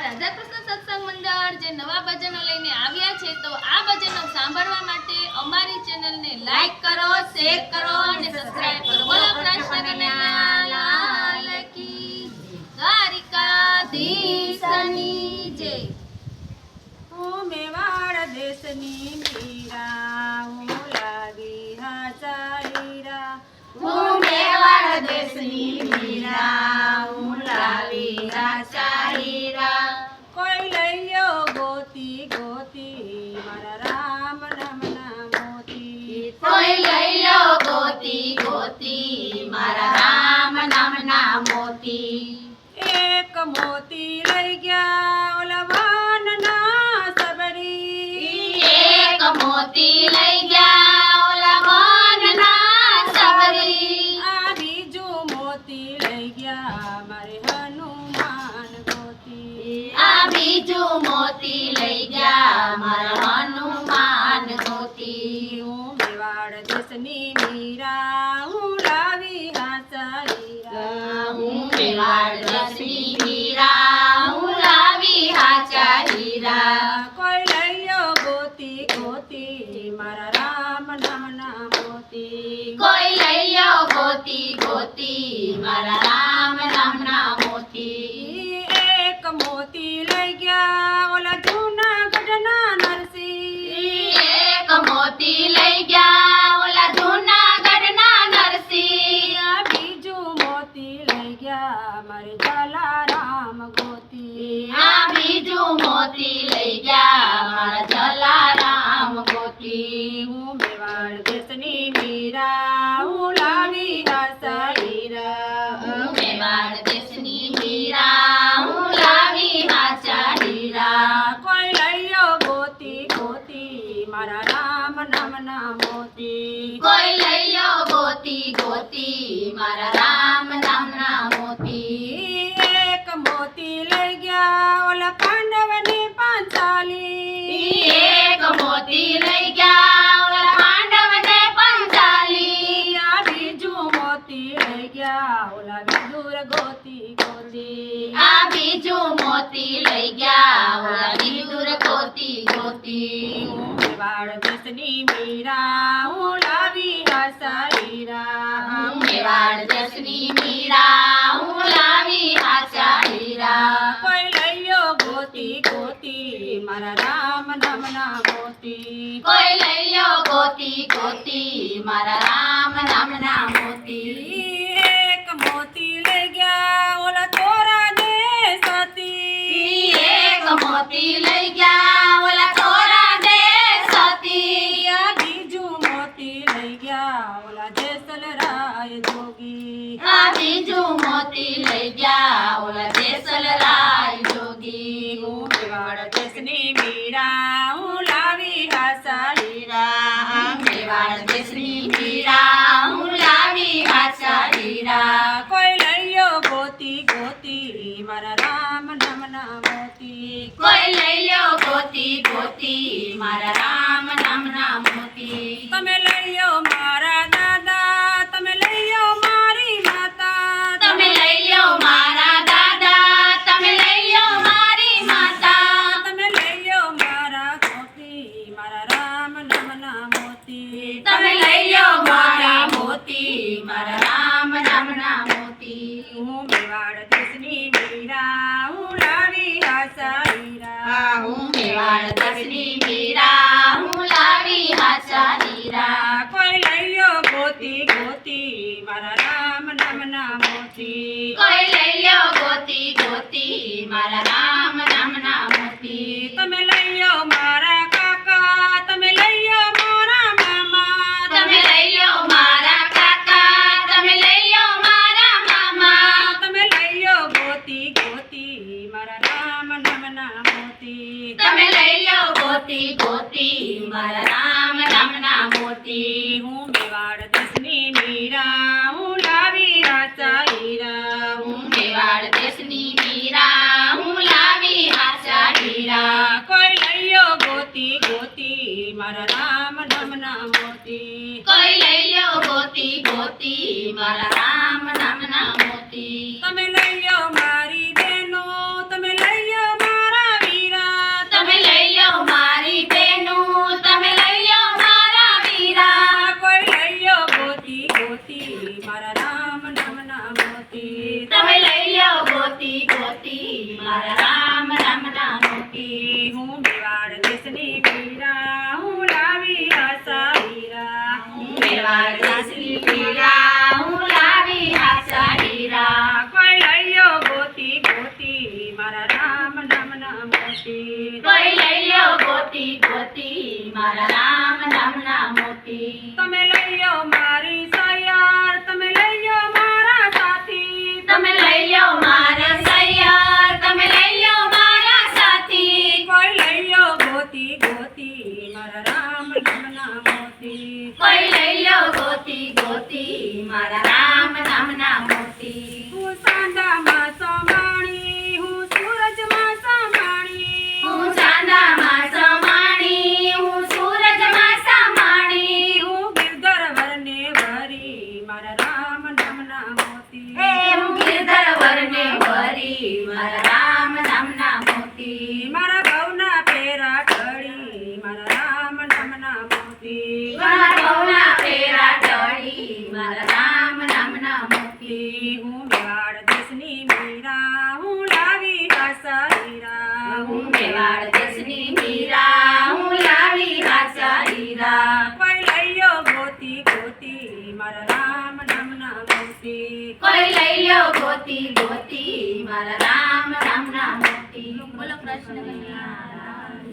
રાધાકૃષ્ણ સત્સંગ મંડળ જે નવા ભજનો લઈને આવ્યા છે, તો આ ભજનો સાંભળવા માટે અમારી ચેનલને લાઈક કરો, શેર કરો અને સબસ્ક્રાઇબ કરો. બોલો કૃષ્ણ કનૈયા કી દ્વારિકાધીશની જય. હું મેવાડ દેશની મીરા, હું લાવી હાચાઈરા. હું મેવાડ દેશની મીરા, હું લાવી હાચાઈરા. કોઈ લઈયો ગોતી ગોતી મારા રામ નામના મોતી. કોઈ લઈ લો ગોતી ગોતી મારા રામ નામના મોતી. એક મોતી લઈ ગયા ઓલા વાનના સબરી. એક મોતી લઈ ગયા ઓલા વનના સબરી. આ બીજું મોતી લઈ ગયા મારે હનુમાન ગોતી. આ બીજું મોતી લઈ ગયા મારા હનુમાન ગોતી. હું મેવાડ દેશની મીરા, હું લાવી હાચાઈરા. હું મેવાડ દેશની મીરા, હું લાવી હાચા હીરા. કોઈ લઈયો ગોતી ગોતી મારા રામ નામના મોતી. કોઈ લઈ લો ગોતી ગોતી મારા રામ નામના મોતી. એક મોતી લઈ ગયા ઓલા જૂનાગઢના નરસિંહ. એક મોતી લઈ ગયા ઓલા જૂનાગઢના નરસિંહ. આ બીજું મોતી લઈ ગયા મારે જલારામ ગોતી. આ બીજું મોતી લઈ ગયા મારા જલારામ ગોતી. હું મેવાડ દેશની મીરા, હું લાવી હાચાઈરા. હું મેવાડ દેશની મીરા, હું લાવી હાચા હીરા. કોઈ લઈયો ગોતી ગોતી મારા રામ નામના મોતી. કોઈ લઈ લો ગોતી ગોતી મારા રામ નામના મોતી. એક મોતી લઈ ગયા ઓલા પાંડવની પાંચાલી. એક મોતી લઈ ગયા ઓલા પાંડવને પંચાલી. આ બીજું મોતી લઈ ગયા ઓલા વિદુર ગોતી ગોતી. આ બીજું મોતી લઈ ગયા ઓલા વિદુર ગોતી ગોતી. હું મેવાડ દેશની મીરા, હું લાવી હાચાઈરા. હું મેવાડ દેશની મીરા, હું લાવી હાચા હીરા. કોઈ લઈયો ગોતી ગોતી મારા રામ નામના મોતી. કોઈ લઈ લો ગોતી ગોતી મારા રામ નામના મોતી. એક મોતી લઈ ગયા ઓલા ચોરા દેશથી. એક મોતી લઈ ગયા ઓલા ચોરા દેશથી. આ બીજું મોતી લઈ ગયા ઓલા જેસલરાય જોગી. આ બીજું મોતી લઈ ગયા ઓલા જેસલરાય જોગી. હું મેવાડ દેશની મીરા, હું લાવી હાચાઈરા. હું મેવાડ દેશની મીરા, હું લાવી હાચા હીરા. કોઈ લઈયો ગોતી ગોતી મારા રામ નામના મોતી. કોઈ લઈ લો ગોતી ગોતી મારા રામ નામના મોતી. તમે લઈયો મારા દાદા, તમે લઈયો મારી માતા. તમે લઈ લો મારા દાદા, તમે લઈ લો મારી માતા. તમે લઈયો મારા ગોતી મારા રામ નામના મોતી. તમે લઈ લો મારા મોતી મારા રામ નામના મોતી. હું મેવાડ દેશની મીરા, હું લાવી હાચાઈરા. હું મેવાડ દેશની મીરા, હું લાવી હાચા હીરા. કોઈ લઈયો ગોતી ગોતી મારા રામ નામના મોતી. કોઈ લઈ લો ગોતી ગોતી મારા રામ નામના મોતી. તમે લઈયો મારા કાકા, તમે લઈયો મારા મામા. તમે લઈ લો મારા કાકા, તમે લઈ લો મારા મામા. તમે લઈયો ગોતી ગોતી મારા રામ નામના મોતી. તમે લઈ લો ગોતી ગોતી મારા રામ નામના મોતી. હું મેવાડ દેશની મીરા, હું લાવી હાચાઈરા. હું મેવાડ દેશની મીરા, હું લાવી હાચા હીરા. કોઈ લઈયો ગોતી ગોતી મારા રામ નામના મોતી. કોઈ લઈ લો ગોતી ગોતી મારા રામ નામના મોતી. તમે લઈયો મારી બહેનો, તમે લઈયો મારા રામ નામના મોતી. હું મેવાડ દેશની વીરા હું લાવી આશા હીરા. મેવાડ દેશની વીરા હું લાવી આશા હીરા. કોઈ લઈયો ગોતી ગોતી મારા રામ નામના મોતી. કોઈ લઈ લ્યો ગોતી ગોતી મારા રામ નામના મોતી. તમે લઈયો મારી સયાર તમે લઈયો મારા સાથી. તમે લઈ લ્યો મારા સૈયાર, તમે લઈ લ્યો મારા સાથી. કોઈ લઈયો ગોતી ગોતી મારા રામ નામના મોતી. કોઈ લઈ લ્યો ગોતી ગોતી મારા રામ નામના મોતી. હું સાંધામાં સમાણી હું સૂરજમાં સમાણી. હું ચાંદામાં સમાણી, હું સૂરજમાં સમાણી. હું ગિરધર વરને વરી મારા રામ નામના મોતી. હું ગિરધર વરને વરી મારા રામ નામના મોતી. મારા ગૌના પેરા ઢળી મારા રામ નામના મોતી. મારા ગૌના પેરા ઢળી મારા રામ નામના મોતી. હું મેવાડ દેશની મીરા હું લાવી આશા હીરા. હું મેવાડ દેશની મીરા હું લાવી આશા હીરા. કોઈ લઈયો ગોતી ગોતી મારા રામ નામના મોતી. કોઈ લઈ લ્યો ગોતી ગોતી મારા રામ નામના મોતી. બોલો કૃષ્ણ કનૈયા લાલ.